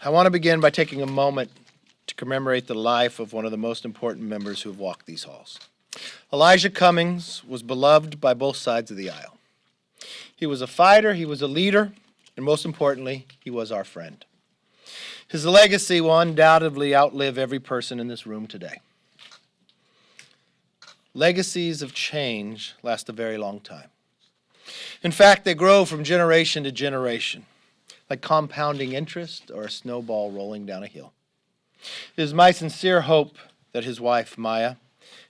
I want to begin by taking a moment to commemorate the life of one of the most important members who have walked these halls. Elijah Cummings was beloved by both sides of the aisle. He was a fighter, he was a leader, and most importantly, he was our friend. His legacy will undoubtedly outlive every person in this room today. Legacies of change last a very long time. In fact, they grow from generation to generation, like compounding interest or a snowball rolling down a hill. It is my sincere hope that his wife, Maya,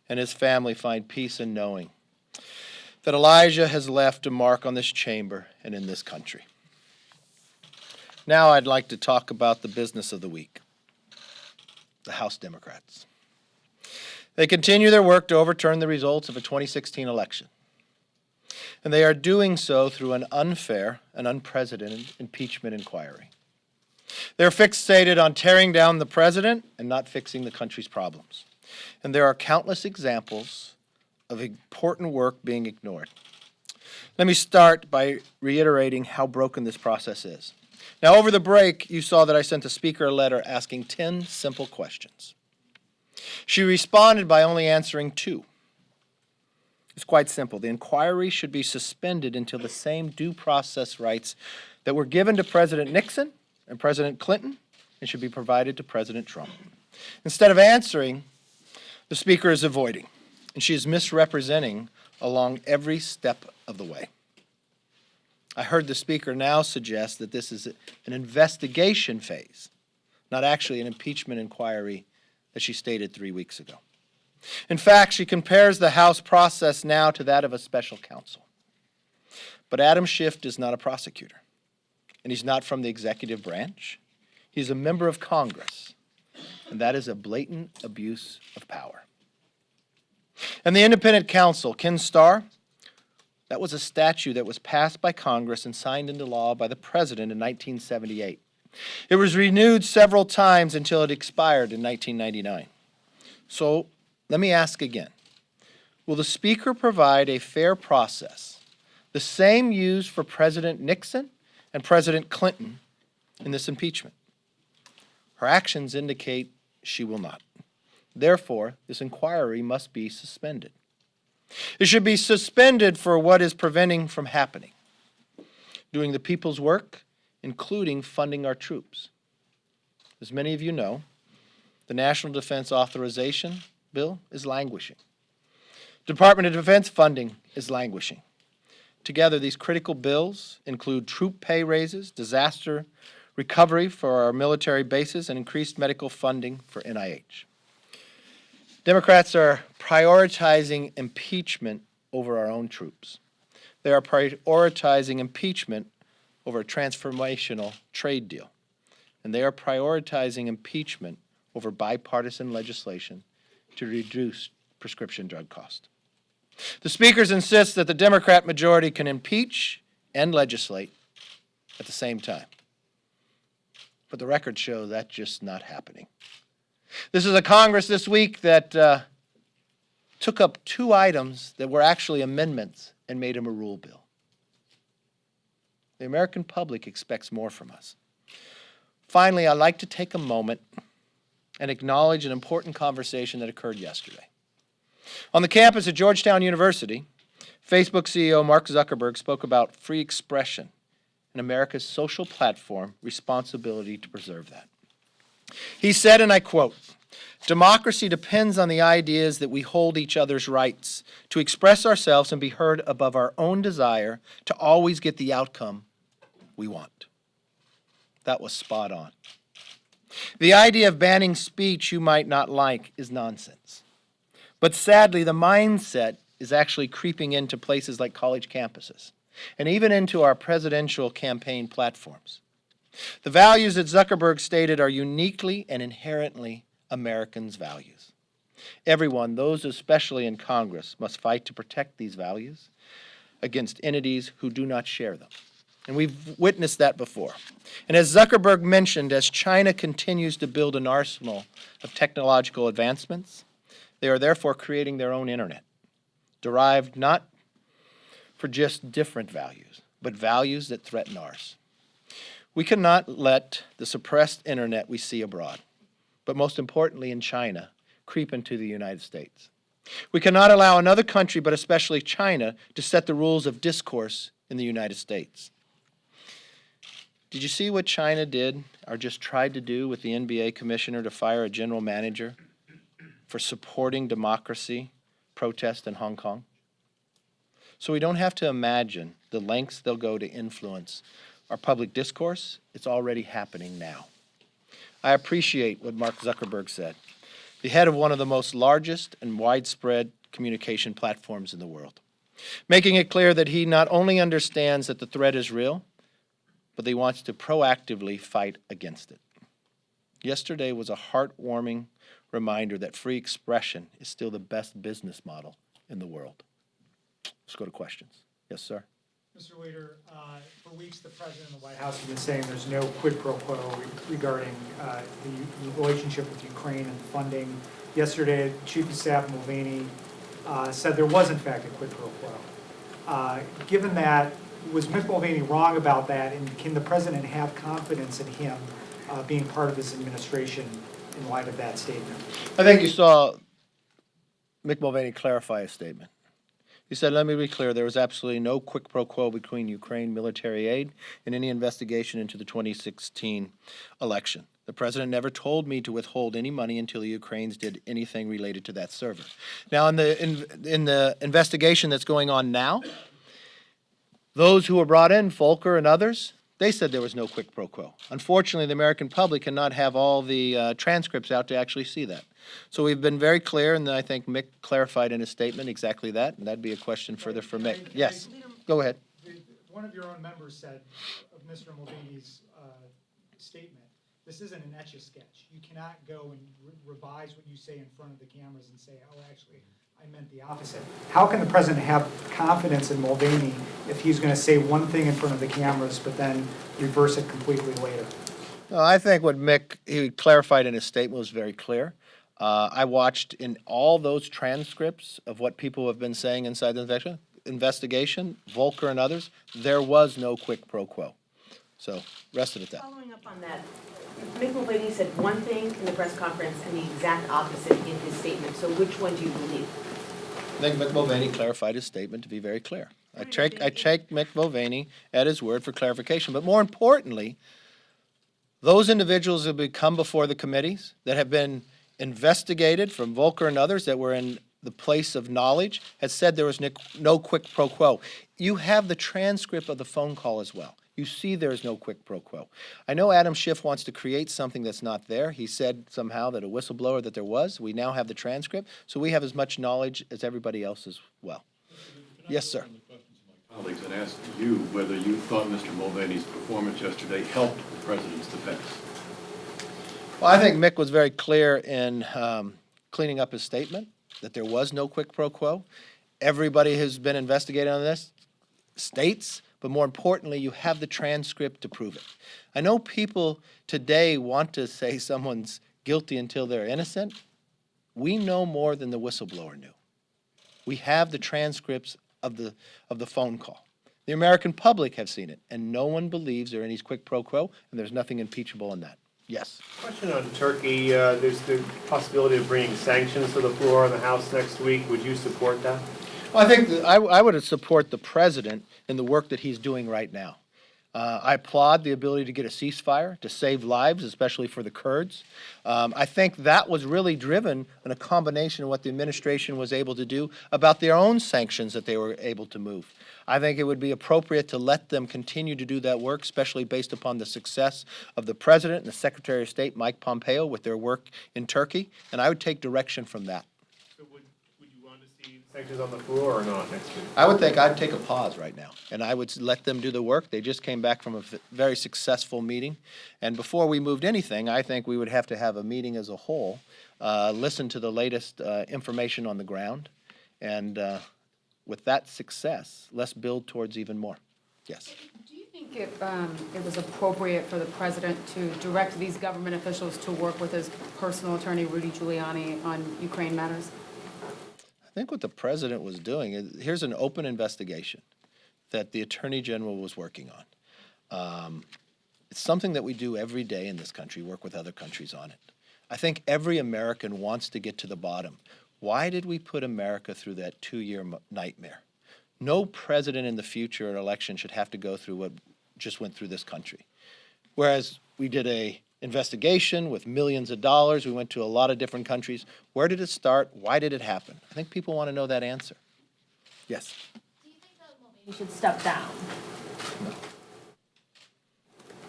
and his family find peace in knowing that Elijah has left a mark on this chamber and in this country. Now I'd like to talk about the business of the week, the House Democrats. They continue their work to overturn the results of a 2016 election, and they are doing so through an unfair and unprecedented impeachment inquiry. They're fixated on tearing down the president and not fixing the country's problems. And there are countless examples of important work being ignored. Let me start by reiterating how broken this process is. Now, over the break, you saw that I sent the Speaker a letter asking 10 simple questions. She responded by only answering 2. It's quite simple. The inquiry should be suspended until the same due process rights that were given to President Nixon and President Clinton and should be provided to President Trump. Instead of answering, the Speaker is avoiding, and she is misrepresenting along every step of the way. I heard the Speaker now suggest that this is an investigation phase, not actually an impeachment inquiry as she stated 3 weeks ago. In fact, she compares the House process now to that of a special counsel. But Adam Schiff is not a prosecutor, and he's not from the executive branch. He's a member of Congress, and that is a blatant abuse of power. And the independent counsel, Ken Starr, that was a statute that was passed by Congress and signed into law by the President in 1978. It was renewed several times until it expired in 1999. So let me ask again, will the Speaker provide a fair process, the same used for President Nixon and President Clinton in this impeachment? Her actions indicate she will not. Therefore, this inquiry must be suspended. It should be suspended for what is preventing from happening, doing the people's work, including funding our troops. As many of you know, the National Defense Authorization Bill is languishing. Department of Defense funding is languishing. Together, these critical bills include troop pay raises, disaster recovery for our military bases, and increased medical funding for NIH. Democrats are prioritizing impeachment over our own troops. They are prioritizing impeachment over a transformational trade deal. And they are prioritizing impeachment over bipartisan legislation to reduce prescription drug costs. The speakers insist that the Democrat majority can impeach and legislate at the same time. But the records show that's just not happening. This is a Congress this week that took up 2 items that were actually amendments and made them a rule bill. The American public expects more from us. Finally, I'd like to take a moment and acknowledge an important conversation that occurred yesterday. On the campus at Georgetown University, Facebook CEO Mark Zuckerberg spoke about free expression and America's social platform responsibility to preserve that. He said, and I quote, "Democracy depends on the ideas that we hold each other's rights to express ourselves and be heard above our own desire to always get the outcome we want." That was spot on. The idea of banning speech you might not like is nonsense. But sadly, the mindset is actually creeping into places like college campuses and even into our presidential campaign platforms. The values that Zuckerberg stated are uniquely and inherently Americans' values. Everyone, those especially in Congress, must fight to protect these values against entities who do not share them. And we've witnessed that before. And as Zuckerberg mentioned, as China continues to build an arsenal of technological advancements, they are therefore creating their own internet, derived not for just different values, but values that threaten ours. We cannot let the suppressed internet we see abroad, but most importantly in China, creep into the United States. We cannot allow another country, but especially China, to set the rules of discourse in the United States. Did you see what China did, or just tried to do, with the NBA commissioner to fire a general manager for supporting democracy protest in Hong Kong? So we don't have to imagine the lengths they'll go to influence our public discourse. It's already happening now. I appreciate what Mark Zuckerberg said, the head of one of the most largest and widespread communication platforms in the world, making it clear that he not only understands that the threat is real, but he wants to proactively fight against it. Yesterday was a heartwarming reminder that free expression is still the best business model in the world. Let's go to questions. Yes, sir. Mr. Leader, for weeks the President and the White House have been saying there's no quid pro quo regarding the relationship with Ukraine and funding. Yesterday, Chief of Staff Mulvaney said there was in fact a quid pro quo. Given that, was Mick Mulvaney wrong about that, and can the President have confidence in him being part of this administration in light of that statement? I think you saw Mick Mulvaney clarify his statement. He said, let me be clear, there was absolutely no quid pro quo between Ukraine military aid and any investigation into the 2016 election. The President never told me to withhold any money until the Ukrainians did anything related to that server. Now, in the investigation that's going on now, those who were brought in, Volker and others, they said there was no quid pro quo. Unfortunately, the American public cannot have all the transcripts out to actually see that. So we've been very clear, and I think Mick clarified in his statement exactly that, and that'd be a question further for Mick. Yes, go ahead. One of your own members said of Mr. Mulvaney's statement, this isn't an etch-a-sketch. You cannot go and revise what you say in front of the cameras and say, oh, actually, I meant the opposite. How can the President have confidence in Mulvaney if he's going to say one thing in front of the cameras but then reverse it completely later? Well, I think what Mick he clarified in his statement was very clear. I watched in all those transcripts of what people have been saying inside the investigation, Volker and others, there was no quid pro quo. So, rested at that. Following up on that, Mick Mulvaney said one thing in the press conference and the exact opposite in his statement. So which one do you believe? I think Mick Mulvaney clarified his statement to be very clear. I take Mick Mulvaney at his word for clarification. But more importantly, those individuals who have come before the committees that have been investigated from Volker and others that were in the place of knowledge has said there was no quid pro quo. You have the transcript of the phone call as well. You see there is no quid pro quo. I know Adam Schiff wants to create something that's not there. He said somehow that a whistleblower that there was. We now have the transcript, so we have as much knowledge as everybody else as well. Yes, sir. Colleagues, and ask you whether you thought Mr. Mulvaney's performance yesterday helped the President's defense. Well, I think Mick was very clear in cleaning up his statement that there was no quid pro quo. Everybody who's been investigated on this states, but more importantly, you have the transcript to prove it. I know people today want to say someone's guilty until they're innocent. We know more than the whistleblower knew. We have the transcripts of the phone call. The American public have seen it, and no one believes there are any quid pro quo, and there's nothing impeachable in that. Yes. Question on Turkey. There's the possibility of bringing sanctions to the floor in the House next week. Would you support that? Well, I think I would support the President in the work that he's doing right now. I applaud the ability to get a ceasefire, to save lives, especially for the Kurds. I think that was really driven in a combination of what the administration was able to do about their own sanctions that they were able to move. I think it would be appropriate to let them continue to do that work, especially based upon the success of the President and the Secretary of State, Mike Pompeo, with their work in Turkey, and I would take direction from that. So would you want to see sanctions on the floor or not next week? I would think I'd take a pause right now, and I would let them do the work. They just came back from a very successful meeting, and before we moved anything, I think we would have to have a meeting as a whole, listen to the latest information on the ground, and with that success, let's build towards even more. Yes. Do you think it was appropriate for the President to direct these government officials to work with his personal attorney, Rudy Giuliani, on Ukraine matters? I think what the President was doing is, here's an open investigation that the Attorney General was working on. It's something that we do every day in this country, work with other countries on it. I think every American wants to get to the bottom. Why did we put America through that 2-year nightmare? No president in the future or election should have to go through what just went through this country. Whereas we did a investigation with millions of dollars, we went to a lot of different countries. Where did it start? Why did it happen? I think people want to know that answer. Yes? Do you think that Mulvaney should step down?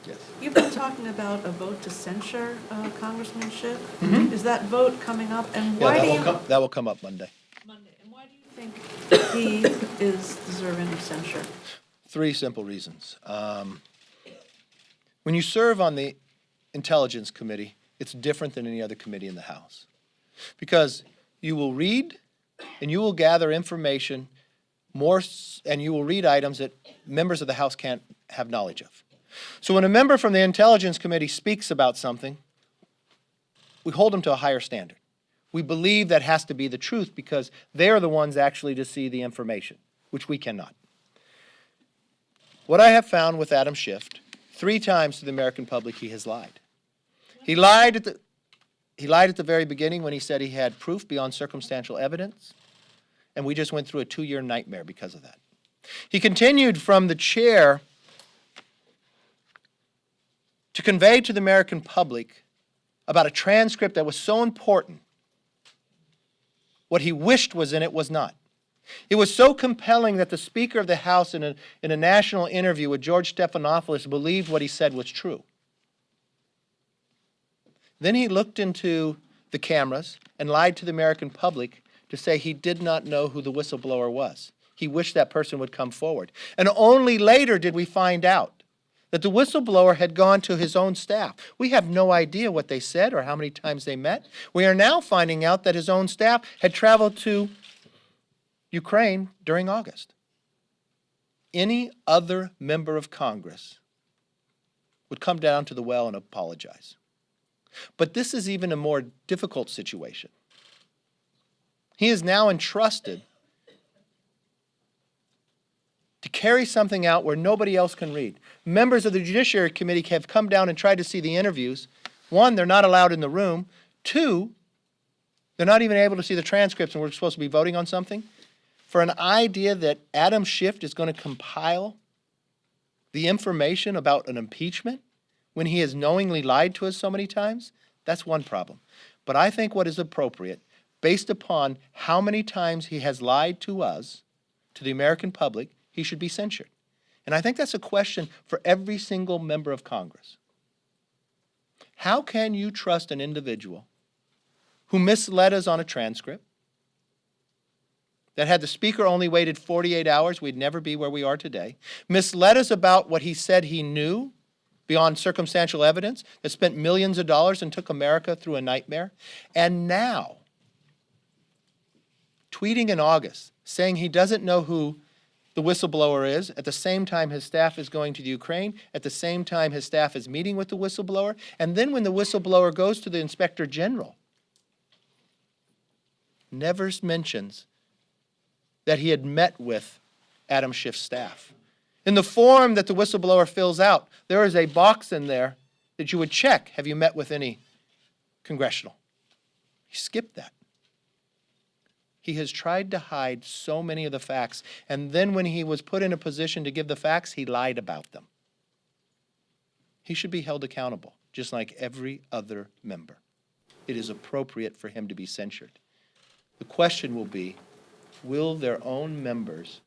Yes. You've been talking about a vote to censure Congressman Schiff. Mhm. Is that vote coming up? And why do you? That will come up Monday. Monday. And why do you think he is deserving of censure? 3 simple reasons. When you serve on the Intelligence Committee, it's different than any other committee in the House. Because you will read and you will gather information and you will read items that members of the House can't have knowledge of. So when a member from the Intelligence Committee speaks about something, we hold them to a higher standard. We believe that has to be the truth because they're the ones actually to see the information, which we cannot. What I have found with Adam Schiff, 3 times to the American public he has lied. He lied at the very beginning when he said he had proof beyond circumstantial evidence, and we just went through a 2-year nightmare because of that. He continued from the chair to convey to the American public about a transcript that was so important. What he wished was in it was not. It was so compelling that the Speaker of the House in a national interview with George Stephanopoulos believed what he said was true. Then he looked into the cameras and lied to the American public to say he did not know who the whistleblower was. He wished that person would come forward. And only later did we find out that the whistleblower had gone to his own staff. We have no idea what they said or how many times they met. We are now finding out that his own staff had traveled to Ukraine during August. Any other member of Congress would come down to the well and apologize. But this is even a more difficult situation. He is now entrusted to carry something out where nobody else can read. Members of the Judiciary Committee have come down and tried to see the interviews. 1, they're not allowed in the room. 2, they're not even able to see the transcripts and we're supposed to be voting on something. For an idea that Adam Schiff is going to compile the information about an impeachment when he has knowingly lied to us so many times, that's one problem. But I think what is appropriate, based upon how many times he has lied to us, to the American public, he should be censured. And I think that's a question for every single member of Congress. How can you trust an individual who misled us on a transcript, that had the Speaker only waited 48 hours, we'd never be where we are today, misled us about what he said he knew beyond circumstantial evidence, that spent millions of dollars and took America through a nightmare, and now, tweeting in August, saying he doesn't know who the whistleblower is, at the same time his staff is going to the Ukraine, at the same time his staff is meeting with the whistleblower, and then when the whistleblower goes to the Inspector General, never mentions that he had met with Adam Schiff's staff. In the form that the whistleblower fills out, there is a box in there that you would check, have you met with any congressional? He skipped that. He has tried to hide so many of the facts, and then when he was put in a position to give the facts, he lied about them. He should be held accountable, just like every other member. It is appropriate for him to be censured. The question will be, will their own members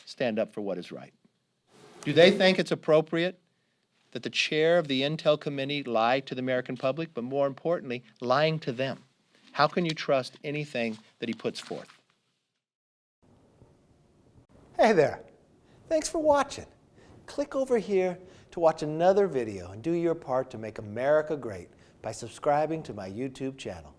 stand up for what is right? Do they think it's appropriate that the chair of the Intel Committee lie to the American public, but more importantly, lying to them? How can you trust anything that he puts forth? Hey there. Thanks for watching. Click over here to watch another video and do your part to make America great by subscribing to my YouTube channel.